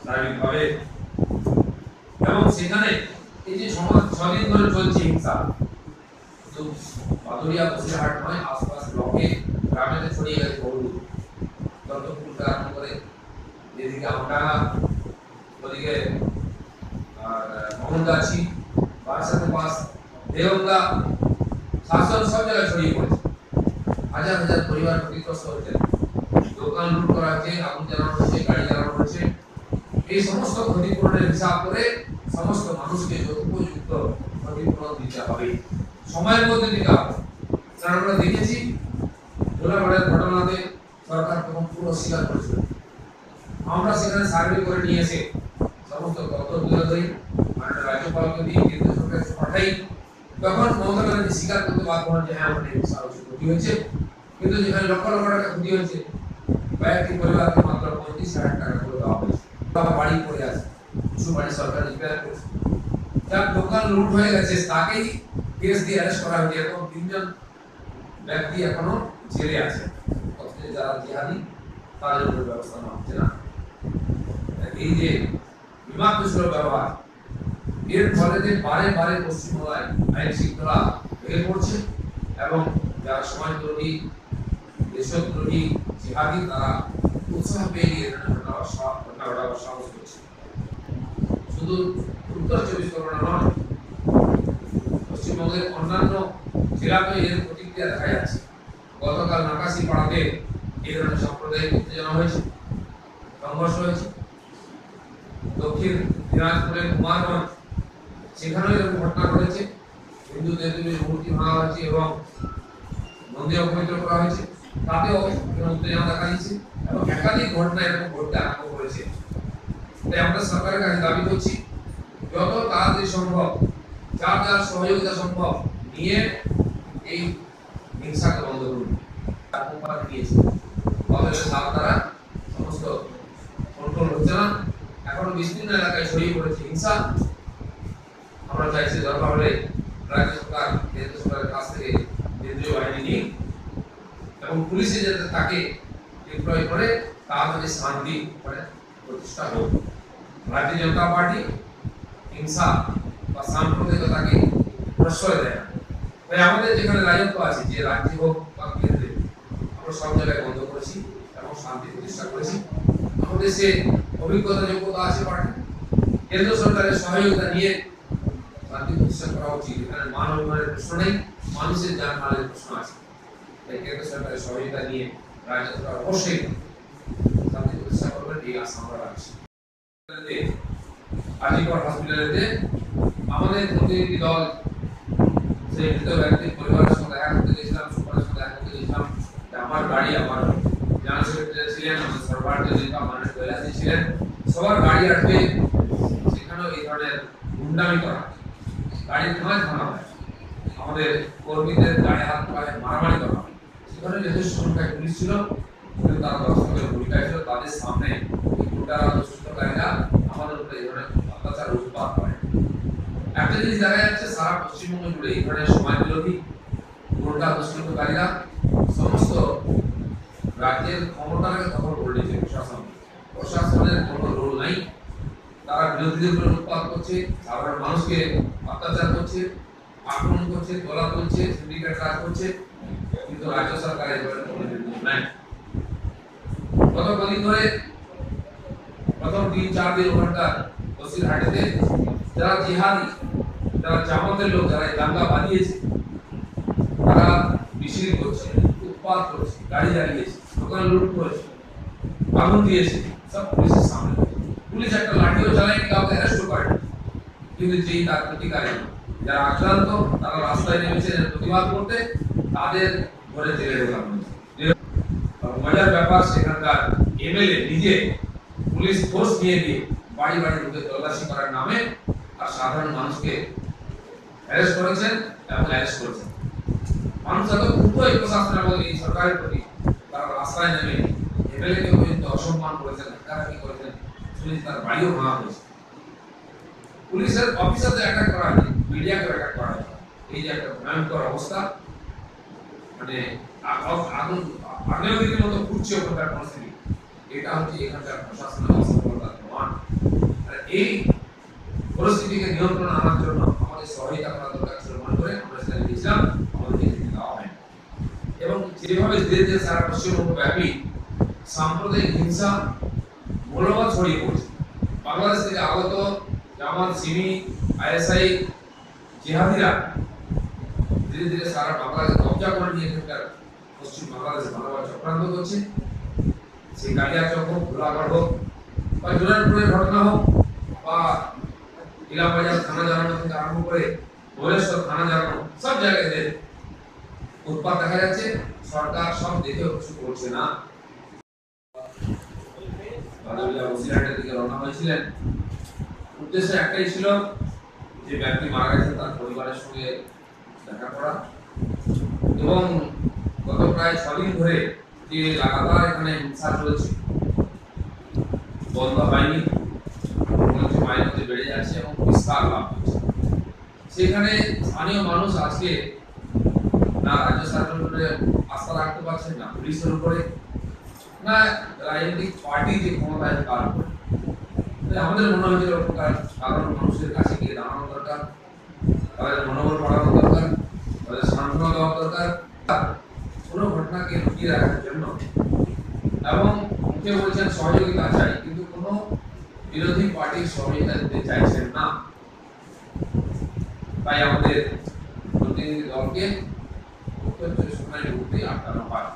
স্বাভাবিকভাবে। এবং সেখানে এই যে সমাজ 6 দিন ধরে চলছে হিংসা, তো বাদুড়িয়া বসিরহাট নয়, আশপাশ ব্লকে গ্রামে ছড়িয়ে গেছে বহু দত্তপুর আরম্ভ করে এদিকে আমডাঙ্গা, ওদিকে মোহনগাছি, বারাসাতে পাস, দেওঙ্গা, শাসন সব জায়গায় ছড়িয়ে পড়েছে। হাজার হাজার পরিবার ক্ষতিগ্রস্ত হচ্ছে, দোকান লুট করা হচ্ছে, আগুন জ্বালানো হচ্ছে, গাড়ি জ্বালানো হচ্ছে। এই সমস্ত ক্ষতিপূরণের হিসাব করে সমস্ত মানুষকে যথোপযুক্ত ক্ষতিপূরণ দিতে হবে, সময়ের মধ্যে দিতে হবে। কারণ আমরা দেখেছি ধুলাগড়ের ঘটনাতে সরকার তখন পুরো স্বীকার করেছিল। আমরা সেখানে সার্ভে করে নিয়ে এসে সমস্ত তথ্য তুলে ধরি, মাননীয় রাজ্যপালকে দিয়ে কেন্দ্র সরকারকে পাঠাই। তখন মমতা ব্যানার্জি স্বীকার করতে বাধ্য হন যে হ্যাঁ আমাদের ক্ষতি হয়েছে, কিন্তু যেখানে লক্ষ লক্ষ টাকা ক্ষতি হয়েছে কয়েকটি পরিবারকে মাত্র 35,000 টাকা করে দেওয়া হয়েছে। বাড়ি পড়ে আছে, কিছু বাড়ি সরকার রিপেয়ার করেছে, যার দোকান লুট হয়ে গেছে তাকেই কেস দিয়ে অ্যারেস্ট করা হয়েছে। এরকম 3 জন ব্যক্তি এখনো জেলে আছে, অথচ যারা জিহাদি তাদের উপর ব্যবস্থা নেওয়া হচ্ছে না। এই যে বিমাকুশল ব্যবহার, এর ফলে যে বারে বারে পশ্চিমবঙ্গে আইন শৃঙ্খলা ভেঙে পড়ছে এবং যারা সমাজদ্রোহী, দেশদ্রোহী, জিহাদি তারা উৎসাহ পেয়ে গিয়ে ঘটনা ঘটাবার সাহস করছে। শুধু উত্তর 24 পরগনা নয়, পশ্চিমবঙ্গের অন্যান্য জেলাতেও এর প্রতিক্রিয়া দেখা যাচ্ছে। গতকাল নাকাশি পাড়াতে এই ধরনের সাম্প্রদায়িক উত্তেজনা হয়েছে, সংঘর্ষ হয়েছে। দক্ষিণ দিনাজপুরের কুমারগঞ্জ, সেখানেও এরকম ঘটনা ঘটেছে, হিন্দু দেবদেবীর মূর্তি ভাঙা হয়েছে এবং মন্দির অপবিত্র করা হয়েছে, তাতেও উত্তেজনা দেখা দিচ্ছে এবং একাধিক ঘটনা এরকম ঘটতে আরম্ভ করেছে। তাই আমরা সরকারের কাছে দাবি করছি, যত তাড়াতাড়ি সম্ভব, যার যার সহযোগিতা সম্ভব নিয়ে এই হিংসাকে বন্ধ করুন। দিয়েছে তারা সমস্ত কন্ট্রোল হচ্ছে না, এখনো বিস্তীর্ণ এলাকায় ছড়িয়ে পড়েছে হিংসা। আমরা চাইছি দরকার হলে রাজ্য সরকার কেন্দ্র সরকারের কাছ থেকে কেন্দ্রীয় বাহিনী নিয়ে এবং পুলিশে যাতে তাকে ডিপ্লয় করে তাড়াতাড়ি শান্তি প্রতিষ্ঠা হোক। ভারতীয় জনতা পার্টি হিংসা বা সাম্প্রদায়িকতাকে প্রশ্রয় দেয় না। তাই আমাদের যেখানে রাজত্ব আছে, যে রাজ্যে হোক বা কেন্দ্রে, আমরা সব জায়গায় বন্ধ করেছি এবং শান্তি প্রতিষ্ঠা করেছি। আমাদের সে অভিজ্ঞতা যোগ্যতা আছে পার্টি, কেন্দ্র সরকারের সহযোগিতা নিয়ে শান্তি প্রতিষ্ঠা করা উচিত। এখানে মান অভিমানের প্রশ্ন নেই, মানুষের জানমালের প্রশ্ন আছে। তাই কেন্দ্র সরকারের সহযোগিতা নিয়ে রাজ্য সরকার অবশ্যই শান্তি প্রতিষ্ঠা করবেন, এই আশা আমরা রাখছি। আজিকর হসপিটালেতে আমাদের প্রতিনিধি দল সেই মৃত ব্যক্তির পরিবারের সঙ্গে দেখা করতে গেছিলাম, সুপারের সঙ্গে দেখা করতে গেছিলাম। আমার গাড়ি, আমার জেনারেল সেক্রেটারি ছিলেন, আমাদের সরকারের নেতা মাননীয় কৈলাসজি ছিলেন, সবার গাড়ি আটকে সেখানেও এই ধরনের গুন্ডামি করা, গাড়ির কাঁচ ভাঙা হয়, আমাদের কর্মীদের গায়ে হাত পায়ে মারামারি করা হয়। সেখানে যথেষ্ট সংখ্যায় পুলিশ ছিল, কিন্তু তারা দর্শকের ভূমিকায় ছিল। তাদের সামনে এই গুন্ডারা, দুষ্কৃতকারীরা আমাদের উপরে এই ধরনের অত্যাচার উৎপাত করে। একটা জিনিস দেখা যাচ্ছে, সারা পশ্চিমবঙ্গ জুড়ে এই ধরনের সমাজ বিরোধী গুন্ডা দুষ্কৃতকারীরা সমস্ত রাজ্যের ক্ষমতাকে দখল করে নিয়েছে। প্রশাসনের কোনো রোল নাই, তারা বিরোধীদের উপরে উৎপাত করছে, সাধারণ মানুষকে অত্যাচার করছে, আক্রমণ করছে, তোলা তুলছে, সিন্ডিকেট কাজ করছে, কিন্তু রাজ্য সরকার এই ধরনের কোনো নির্দেশ নেয়। গত কদিন ধরে প্রথম 3-4 দিন ওখানকার বসিরহাটেতে যারা জিহাদি, যারা জামাতের লোক, যারা দাঙ্গা বাঁধিয়েছে, তারা মিছিল করছে, উৎপাত করছে, গাড়ি জ্বালিয়েছে, দোকান লুট করেছে, আগুন দিয়েছে, সব পুলিশের সামনে। পুলিশ একটা লাঠিও চালায়নি, কাউকে অ্যারেস্ট করেনি, কিন্তু যেই তার প্রতিকারী যারা আক্রান্ত, তারা রাস্তায় নেমেছে প্রতিবাদ করতে, তাদের ধরে জেলে ঢোকানো হয়েছে। মজার ব্যাপার, সেখানকার এমএলএ নিজে পুলিশ ফোর্স নিয়ে গিয়ে বাড়ি বাড়ি ঢুকে তল্লাশি করার নামে আর সাধারণ মানুষকে অ্যারেস্ট করেছেন এবং অ্যারেস্ট করেছেন। মানুষ এত ক্ষুব্ধ এই প্রশাসনের এবং এই সরকারের প্রতি, তারা রাস্তায় নেমে এমএলএ কে পর্যন্ত অসম্মান করেছেন, ধাক্কাধাক্কি করেছেন, শুনেছি তার বাড়িও ভাঙা হয়েছে। পুলিশের অফিসারদের অ্যাটাক করা হয়নি, মিডিয়াকে অ্যাটাক করা হয়। এই যে একটা ভয়ঙ্কর অবস্থা, মানে আগ্নেয়গিরির মতো ঘুরছে ওখানকার পরিস্থিতি, এটা হচ্ছে এখানকার প্রশাসনের অসফলতার প্রমাণ। এই পরিস্থিতিকে নিয়ন্ত্রণে আনার জন্য আমাদের সহায়তা করা দরকার ছিল মনে করে আমরা সেটা দিয়েছিলাম, আমাদেরকে যেতে দেওয়া হয়। এবং যেভাবে ধীরে ধীরে সারা পশ্চিমবঙ্গ ব্যাপী সাম্প্রদায়িক হিংসা মূল্যবোধ ছড়িয়ে পড়ছে, বাংলাদেশ থেকে আগত জামাত, সিমি, আইএসআই জিহাদিরা ধীরে ধীরে সারা বাংলাদেশ কবজা করে নিয়ে এখানকার পশ্চিম বাংলাদেশে মানবতা চক্রান্ত করছে। সেই কালিয়াচক হোক, গোলাঘাট হোক বা জোরানপুরের ঘটনা হোক বা ইলামবাজার থানা জানানো থেকে আরম্ভ করে বলেশ্বর থানা জানানো, সব জায়গায় এদের উৎপাত দেখা যাচ্ছে। সরকার সব দেখেও কিছু করছে না। বসিরহাটের দিকে রওনা হয়েছিলেন, উদ্দেশ্য একটাই ছিল যে ব্যক্তি মারা গেছে তার পরিবারের সঙ্গে দেখা করা, এবং গত প্রায় 6 দিন ধরে যে লাগাতার এখানে হিংসা চলছে, বন্ধ হয়নি, মাইনতে বেড়ে যাচ্ছে এবং বিস্তার লাভ করছে। সেখানে স্থানীয় মানুষ আজকে না রাজ্য সরকারের উপরে আস্থা রাখতে পারছেন, না পুলিশের উপরে, না রাজনৈতিক পার্টি যে ক্ষমতায় কাজ করে। আমাদের মনে হয় যে সাধারণ মানুষের কাছে গিয়ে দাঁড়ানো দরকার, তাদের মনোবল বাড়ানো দরকার, তাদের সান্ত্বনা দেওয়া দরকার, কোনো ঘটনাকে লুকিয়ে রাখার জন্য। এবং মুখে বলছেন সহযোগিতা চাই, কিন্তু কোনো বিরোধী পার্টির সহযোগিতা দিতে চাইছেন না। তাই আমাদের প্রতিনিধি দলকে উত্তর চব্বিশ ঘন্টায় ঢুকতে আটকানো হয়।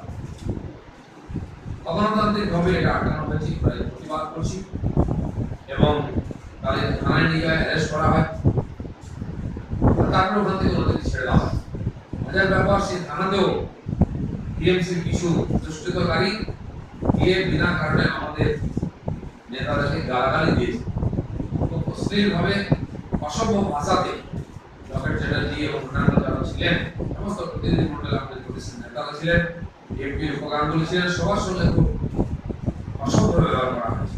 অগণতান্ত্রিক ভাবে এটা আটকানো হয়েছে, প্রতিবাদ করছি এবং তাদের থানায় নিয়ে যায়, অ্যারেস্ট করা হয়, তারপর ওখান থেকে ওদেরকে ছেড়ে দেওয়া হয়। মজার ব্যাপার, সেই থানাতেও টিএমসির কিছু দুষ্কৃতকারী গিয়ে বিনা কারণে আমাদের নেতাদেরকে গালাগালি দিয়েছে, খুব অশ্লীল ভাবে, অসভ্য ভাষাতে। রকেট চ্যাটার্জি এবং অন্যান্য যারা ছিলেন, সমস্ত প্রতিনিধি মন্ডল, আমাদের পুলিশের নেতারা ছিলেন, এমপি উপগাঙ্গুলি ছিলেন, সবার সঙ্গে খুব অসভ্য ব্যবহার করা হয়েছে।